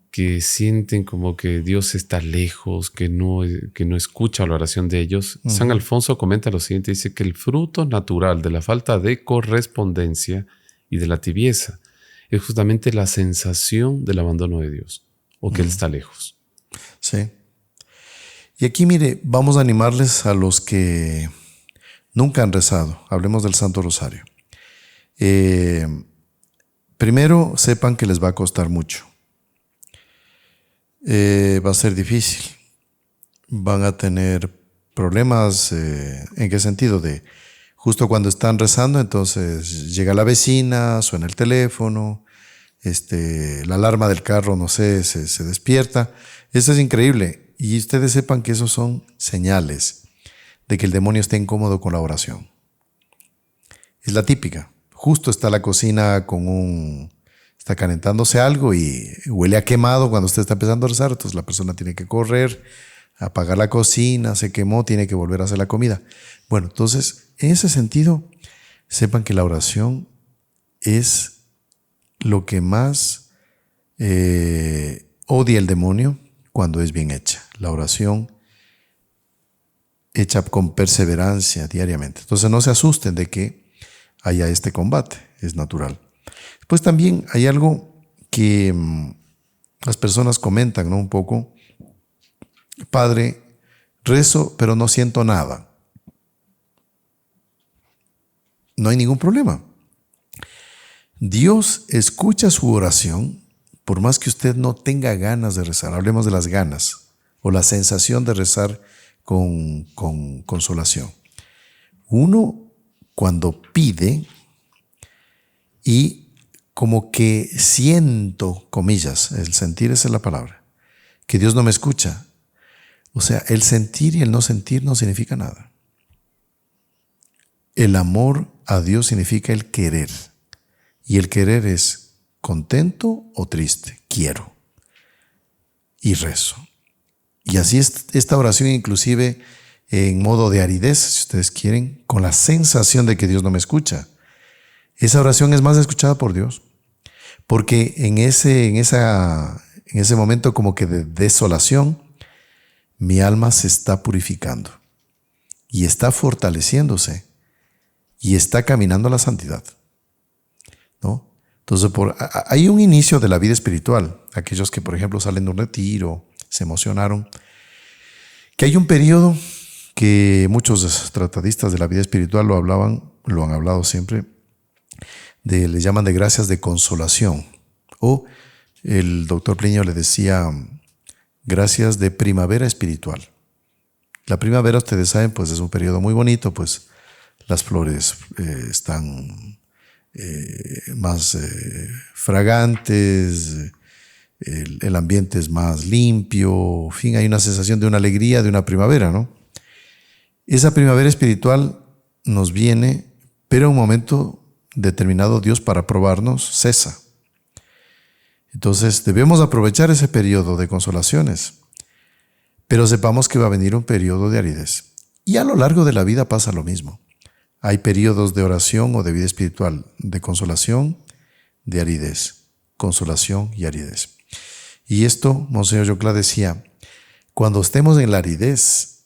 que sienten como que Dios está lejos, que no escucha la oración de ellos, San Alfonso comenta lo siguiente, dice que el fruto natural de la falta de correspondencia y de la tibieza es justamente la sensación del abandono de Dios o que Él está lejos. Sí. Y aquí, mire, vamos a animarles a los que nunca han rezado. Hablemos del Santo Rosario. Primero, sepan que les va a costar mucho. Va a ser difícil. Van a tener problemas. ¿En qué sentido? De justo cuando están rezando, entonces llega la vecina, suena el teléfono, la alarma del carro, no sé, se despierta. Eso es increíble. Y ustedes sepan que esos son señales de que el demonio está incómodo con la oración. Es la típica. Justo está la cocina está calentándose algo y huele a quemado cuando usted está empezando a rezar, entonces la persona tiene que correr, apagar la cocina, se quemó, tiene que volver a hacer la comida. Bueno, entonces, en ese sentido, sepan que la oración es lo que más odia el demonio cuando es bien hecha. La oración hecha con perseverancia diariamente. Entonces no se asusten de que haya este combate, es natural. Pues también hay algo que las personas comentan, ¿no? Un poco, Padre, rezo, pero no siento nada. No hay ningún problema. Dios escucha su oración, por más que usted no tenga ganas de rezar. Hablemos de las ganas o la sensación de rezar con consolación. Uno, cuando pide y como que siento, comillas, el sentir esa es la palabra, que Dios no me escucha. O sea, el sentir y el no sentir no significa nada. El amor a Dios significa el querer. Y el querer es contento o triste. Quiero. Y rezo. Y así es esta oración, inclusive en modo de aridez, si ustedes quieren, con la sensación de que Dios no me escucha. Esa oración es más escuchada por Dios. Porque en ese momento como que de desolación, mi alma se está purificando y está fortaleciéndose y está caminando a la santidad. ¿no? Entonces, hay un inicio de la vida espiritual. Aquellos que, por ejemplo, salen de un retiro, se emocionaron, que hay un periodo que muchos tratadistas de la vida espiritual lo han hablado siempre, le llaman de gracias de consolación. O el doctor Plinio le decía gracias de primavera espiritual. La primavera, ustedes saben, pues es un periodo muy bonito, pues las flores están más fragantes, el ambiente es más limpio, en fin, hay una sensación de una alegría, de una primavera, ¿no? Esa primavera espiritual nos viene, pero en un momento determinado Dios para probarnos cesa. Entonces debemos aprovechar ese periodo de consolaciones, pero sepamos que va a venir un periodo de aridez. Y a lo largo de la vida pasa lo mismo. Hay periodos de oración o de vida espiritual, de consolación, de aridez, consolación y aridez. Y esto, Monseñor Yoclá decía, cuando estemos en la aridez,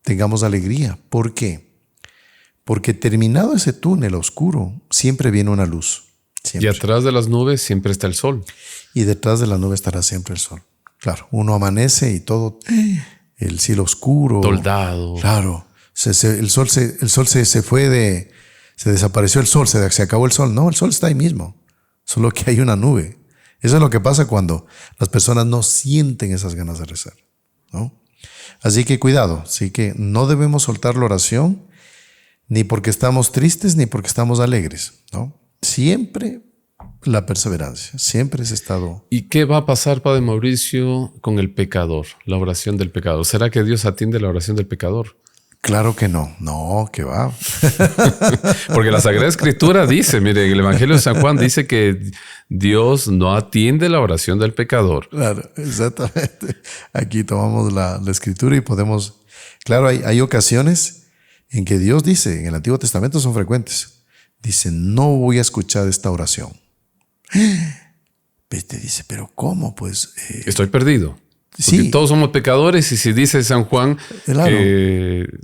tengamos alegría. ¿Por qué? Porque terminado ese túnel oscuro, siempre viene una luz. Siempre. Y atrás de las nubes siempre está el sol. Y detrás de la nube estará siempre el sol. Claro, uno amanece y todo, el cielo oscuro. Toldado. Claro, el sol se fue se desapareció el sol, se acabó el sol. No, el sol está ahí mismo, solo que hay una nube. Eso es lo que pasa cuando las personas no sienten esas ganas de rezar, ¿no? Así que cuidado, sí que no debemos soltar la oración, ni porque estamos tristes, ni porque estamos alegres, ¿no? Siempre la perseverancia, siempre ese estado. ¿Y qué va a pasar, Padre Mauricio, con el pecador, la oración del pecador? ¿Será que Dios atiende la oración del pecador? Claro que no, que va. Porque la Sagrada Escritura dice, mire, en el Evangelio de San Juan dice que Dios no atiende la oración del pecador. Claro, exactamente. Aquí tomamos la Escritura y podemos... Claro, hay ocasiones en que Dios dice, en el Antiguo Testamento son frecuentes, dice, no voy a escuchar esta oración. Te dice, pero ¿cómo? Pues... Estoy perdido. Sí. Porque todos somos pecadores y si dice San Juan, claro.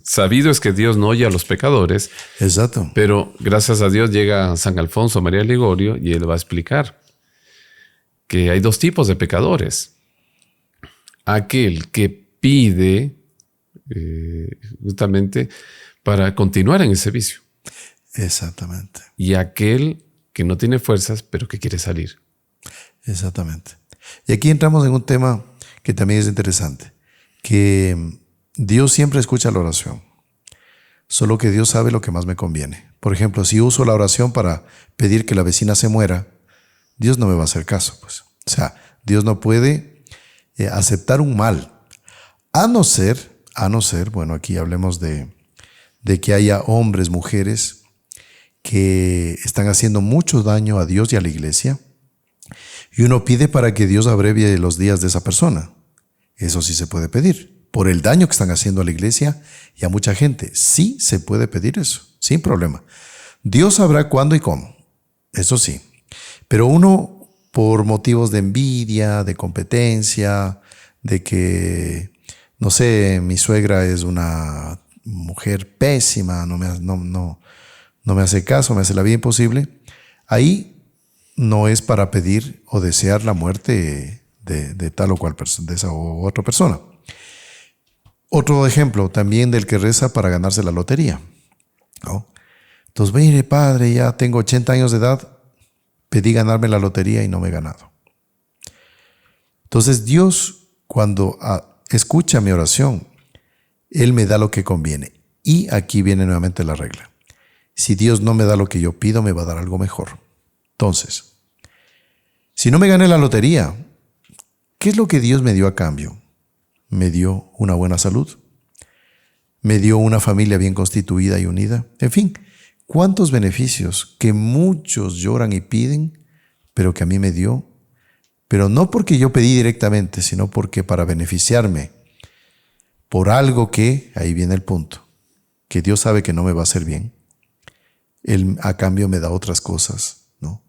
Sabido es que Dios no oye a los pecadores. Exacto. Pero gracias a Dios llega San Alfonso María Ligorio y él va a explicar que hay dos tipos de pecadores. Aquel que pide justamente para continuar en ese vicio. Exactamente. Y aquel que no tiene fuerzas, pero que quiere salir. Exactamente. Y aquí entramos en un tema que también es interesante, que Dios siempre escucha la oración, solo que Dios sabe lo que más me conviene. Por ejemplo, si uso la oración para pedir que la vecina se muera, Dios no me va a hacer caso, pues. O sea, Dios no puede aceptar un mal, a no ser, bueno, aquí hablemos de que haya hombres, mujeres que están haciendo mucho daño a Dios y a la iglesia, y uno pide para que Dios abrevie los días de esa persona. Eso sí se puede pedir. Por el daño que están haciendo a la iglesia y a mucha gente. Sí se puede pedir eso, sin problema. Dios sabrá cuándo y cómo. Eso sí. Pero uno, por motivos de envidia, de competencia, de que, no sé, mi suegra es una mujer pésima, no me hace caso, me hace la vida imposible, ahí no es para pedir o desear la muerte de tal o cual persona, de esa u otra persona. Otro ejemplo también del que reza para ganarse la lotería, ¿no? Entonces, mire, padre, ya tengo 80 años de edad, pedí ganarme la lotería y no me he ganado. Entonces Dios, cuando escucha mi oración, Él me da lo que conviene. Y aquí viene nuevamente la regla. Si Dios no me da lo que yo pido, me va a dar algo mejor. Entonces, si no me gané la lotería, ¿qué es lo que Dios me dio a cambio? Me dio una buena salud, me dio una familia bien constituida y unida. En fin, ¿cuántos beneficios que muchos lloran y piden, pero que a mí me dio? Pero no porque yo pedí directamente, sino porque para beneficiarme por algo que, ahí viene el punto, que Dios sabe que no me va a hacer bien. Él a cambio me da otras cosas, ¿no?,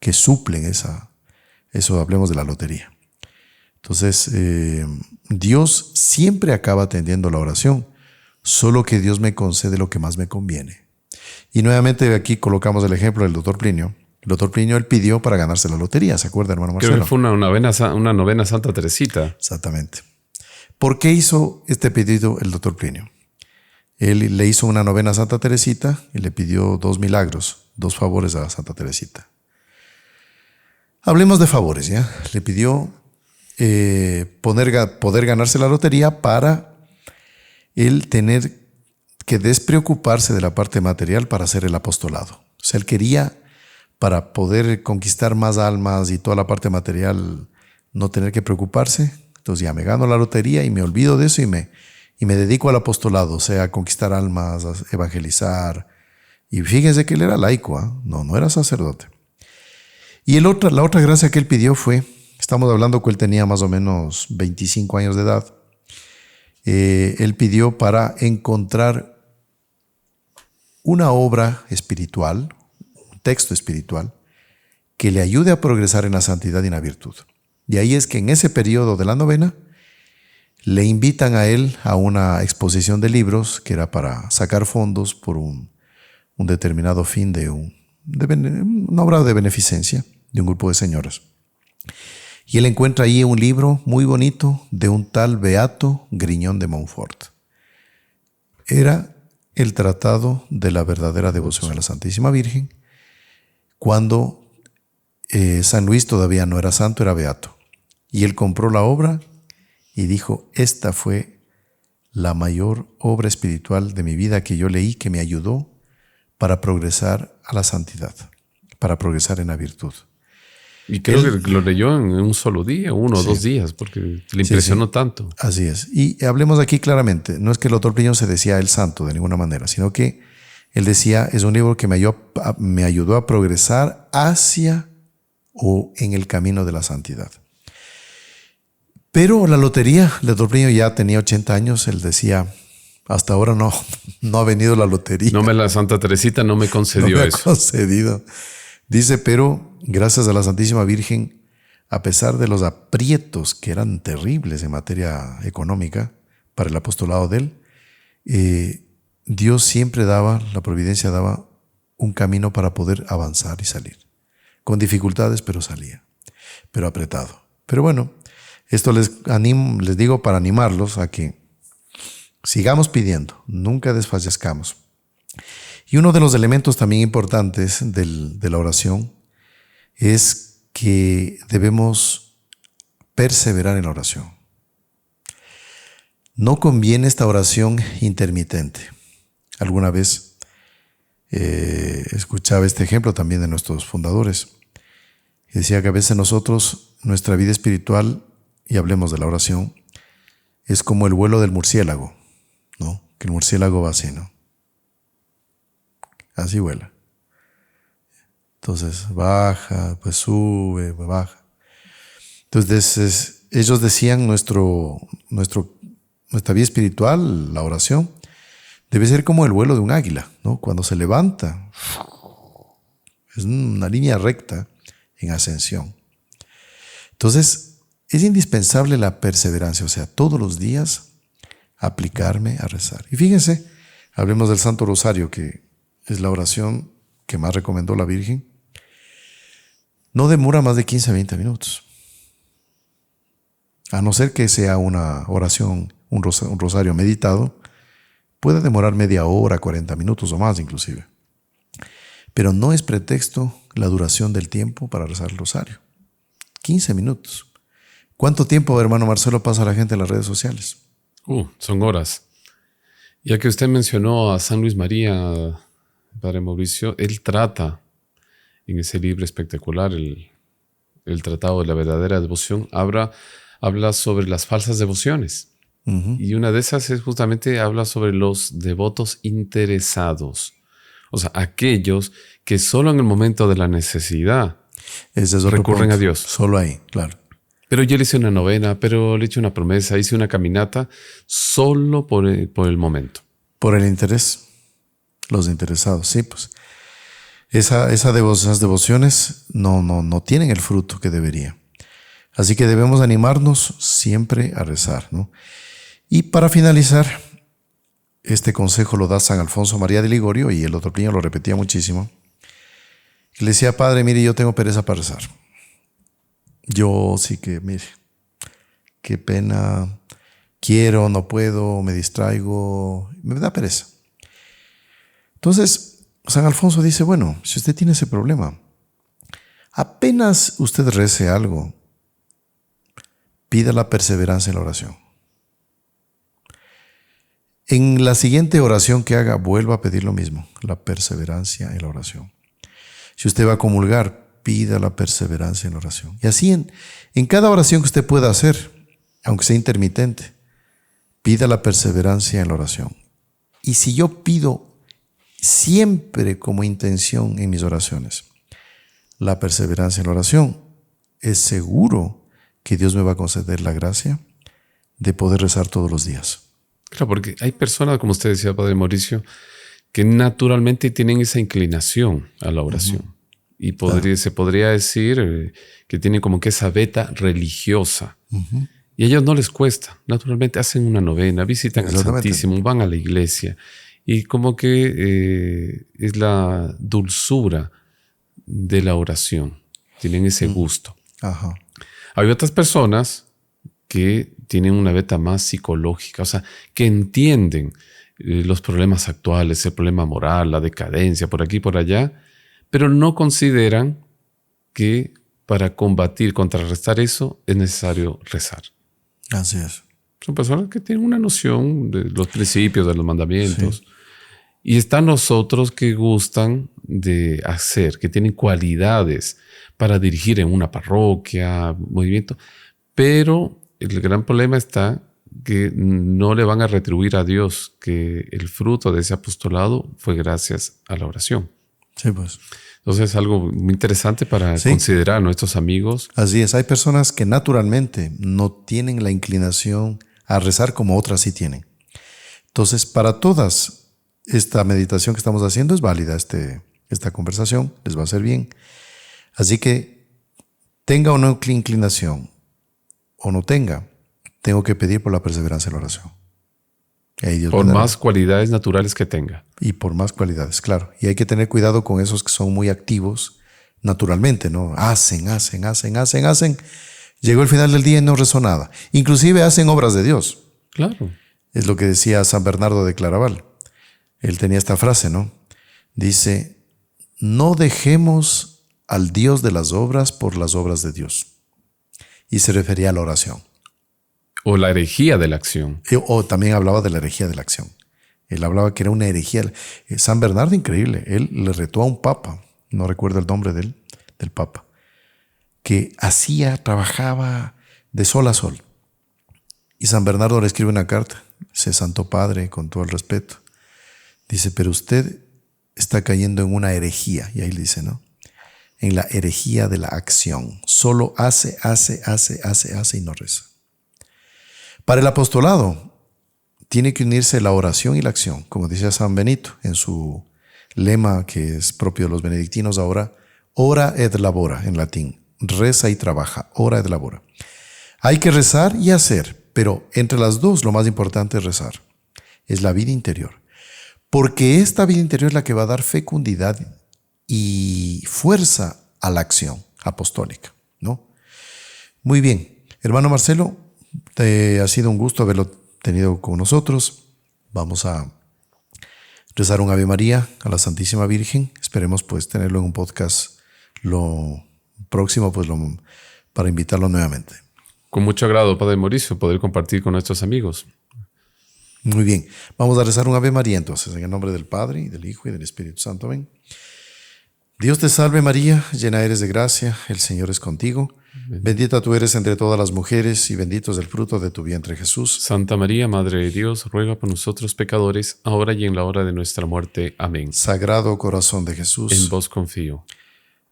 que suplen eso, hablemos de la lotería. Entonces, Dios siempre acaba atendiendo la oración, solo que Dios me concede lo que más me conviene. Y nuevamente aquí colocamos el ejemplo del doctor Plinio, El doctor Plinio él pidió para ganarse la lotería, ¿se acuerda, hermano Marcelo? Creo que fue una novena Santa Teresita. Exactamente. ¿Por qué hizo este pedido el doctor Plinio? Él le hizo una novena a Santa Teresita y le pidió 2 milagros, 2 favores a Santa Teresita. Hablemos de favores, ¿ya? Le pidió poder ganarse la lotería para él tener que despreocuparse de la parte material para hacer el apostolado. O sea, él quería, para poder conquistar más almas y toda la parte material, no tener que preocuparse. Entonces ya me gano la lotería y me olvido de eso y me dedico al apostolado, o sea, a conquistar almas, a evangelizar. Y fíjense que él era laico, ¿eh? No era sacerdote. Y la otra gracia que él pidió fue, estamos hablando que él tenía más o menos 25 años de edad, él pidió para encontrar una obra espiritual, un texto espiritual, que le ayude a progresar en la santidad y en la virtud. Y ahí es que en ese periodo de la novena le invitan a él a una exposición de libros que era para sacar fondos por un determinado fin de una obra de beneficencia de un grupo de señoras. Y él encuentra ahí un libro muy bonito de un tal Beato Griñón de Montfort. Era el tratado de la verdadera devoción a la Santísima Virgen, cuando San Luis todavía no era santo, era beato. Y él compró la obra y dijo, esta fue la mayor obra espiritual de mi vida que yo leí, que me ayudó para progresar a la santidad, para progresar en la virtud. Y creo que lo leyó en un solo día, 1 o 2 días, porque le impresionó tanto. Así es. Y hablemos aquí claramente, no es que el doctor Plinio se decía el santo de ninguna manera, sino que él decía, es un libro que me ayudó a progresar hacia o en el camino de la santidad. Pero la lotería, el doctor Plinio ya tenía 80 años, él decía, hasta ahora no ha venido la lotería. La Santa Teresita no me concedió eso. Concedido. Dice, pero gracias a la Santísima Virgen, a pesar de los aprietos que eran terribles en materia económica para el apostolado de él, Dios siempre daba, la providencia daba un camino para poder avanzar y salir. Con dificultades, pero salía. Pero apretado. Pero bueno, esto les digo para animarlos a que sigamos pidiendo, nunca desfallezcamos. Y uno de los elementos también importantes de la oración es que debemos perseverar en la oración. No conviene esta oración intermitente. Alguna vez escuchaba este ejemplo también de nuestros fundadores. Y decía que a veces nosotros, nuestra vida espiritual, y hablemos de la oración, es como el vuelo del murciélago, ¿no? Que el murciélago va así, ¿no? Así vuela. Entonces baja, pues sube, pues baja. Entonces ellos decían nuestra vida espiritual, la oración, debe ser como el vuelo de un águila, ¿no? Cuando se levanta, es una línea recta en ascensión. Entonces es indispensable la perseverancia, o sea, todos los días aplicarme a rezar. Y fíjense, hablemos del Santo Rosario, que es la oración que más recomendó la Virgen. No demora más de 15 a 20 minutos. A no ser que sea una oración, un rosario meditado, puede demorar media hora, 40 minutos o más inclusive. Pero no es pretexto la duración del tiempo para rezar el rosario. 15 minutos. ¿Cuánto tiempo, hermano Marcelo, pasa la gente en las redes sociales? Son horas. Ya que usted mencionó a San Luis María, Padre Mauricio, él trata en ese libro espectacular, el Tratado de la Verdadera Devoción, habla sobre las falsas devociones. Y una de esas es justamente, habla sobre los devotos interesados. O sea, aquellos que solo en el momento de la necesidad recurren a Dios. Solo ahí, claro. Pero yo le hice una novena, pero le hice una promesa, hice una caminata solo por el momento. Por el interés. Los interesados, sí, pues. Esas devociones no tienen el fruto que debería. Así que debemos animarnos siempre a rezar, ¿no? Y para finalizar, este consejo lo da San Alfonso María de Ligorio, y el doctor Plinio lo repetía muchísimo, Y le decía, Padre, mire, yo tengo pereza para rezar. Yo sí que, mire, qué pena, quiero, no puedo, me distraigo, me da pereza. Entonces, San Alfonso dice, bueno, si usted tiene ese problema, apenas usted rece algo, pida la perseverancia en la oración. En la siguiente oración que haga, vuelva a pedir lo mismo, la perseverancia en la oración. Si usted va a comulgar, pida la perseverancia en la oración. Y así en cada oración que usted pueda hacer, aunque sea intermitente, pida la perseverancia en la oración. Y si yo pido siempre como intención en mis oraciones la perseverancia en la oración, es seguro que Dios me va a conceder la gracia de poder rezar todos los días. Claro, porque hay personas, como usted decía, Padre Mauricio, que naturalmente tienen esa inclinación a la oración. Y se podría decir que tienen como que esa veta religiosa. Y a ellos no les cuesta. Naturalmente hacen una novena, visitan al Santísimo, van a la iglesia. Y como que es la dulzura de la oración. Tienen ese gusto. Ajá. Hay otras personas que tienen una veta más psicológica, o sea, que entienden los problemas actuales, el problema moral, la decadencia, por aquí y por allá, pero no consideran que para combatir, contrarrestar eso, es necesario rezar. Así es. Son personas que tienen una noción de los principios, de los mandamientos. Sí. Y están los otros que gustan de hacer, que tienen cualidades para dirigir en una parroquia, movimiento, pero el gran problema está que no le van a retribuir a Dios que el fruto de ese apostolado fue gracias a la oración. Sí, pues. Entonces es algo muy interesante para considerar a nuestros amigos. Así es, hay personas que naturalmente no tienen la inclinación a rezar como otras sí tienen. Entonces, para todas, esta meditación que estamos haciendo es válida, esta conversación les va a hacer bien. Así que tenga o no inclinación, o no tenga, tengo que pedir por la perseverancia en la oración. Por más cualidades naturales que tenga. Y por más cualidades, claro. Y hay que tener cuidado con esos que son muy activos naturalmente, ¿no? Hacen. Llegó el final del día y no rezó nada. Inclusive hacen obras de Dios. Claro. Es lo que decía San Bernardo de Claraval. Él tenía esta frase, ¿no? Dice, no dejemos al Dios de las obras por las obras de Dios. Y se refería a la oración. O la herejía de la acción. O también hablaba de la herejía de la acción. Él hablaba que era una herejía. San Bernardo, increíble, él le retó a un papa, no recuerdo el nombre del papa, que trabajaba de sol a sol. Y San Bernardo le escribe una carta, dice, Santo Padre, con todo el respeto, dice, pero usted está cayendo en una herejía, y ahí le dice, ¿no? En la herejía de la acción. Solo hace y no reza. Para el apostolado tiene que unirse la oración y la acción, como decía San Benito en su lema que es propio de los benedictinos ahora, ora et labora en latín, reza y trabaja, ora et labora. Hay que rezar y hacer, pero entre las dos lo más importante es rezar, es la vida interior, porque esta vida interior es la que va a dar fecundidad y fuerza a la acción apostólica, ¿no? Muy bien, hermano Marcelo, ha sido un gusto haberlo tenido con nosotros. Vamos a rezar un Ave María a la Santísima Virgen. Esperemos pues tenerlo en un podcast lo próximo para invitarlo nuevamente. Con mucho agrado, Padre Mauricio, poder compartir con nuestros amigos. Muy bien, vamos a rezar un Ave María entonces, en el nombre del Padre, y del Hijo, y del Espíritu Santo. Amén. Dios te salve María, llena eres de gracia, el Señor es contigo. Bendita tú eres entre todas las mujeres y bendito es el fruto de tu vientre Jesús. Santa María, Madre de Dios, ruega por nosotros pecadores, ahora y en la hora de nuestra muerte. Amén. Sagrado corazón de Jesús, en vos confío.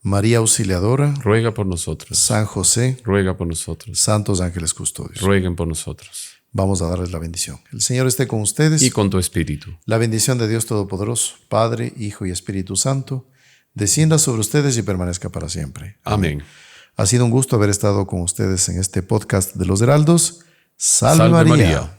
María Auxiliadora, ruega por nosotros. San José, ruega por nosotros. Santos ángeles custodios, rueguen por nosotros. Vamos a darles la bendición. El Señor esté con ustedes. Y con tu espíritu. La bendición de Dios Todopoderoso, Padre, Hijo y Espíritu Santo, descienda sobre ustedes y permanezca para siempre. Amén. Ha sido un gusto haber estado con ustedes en este podcast de los Heraldos. Salve María.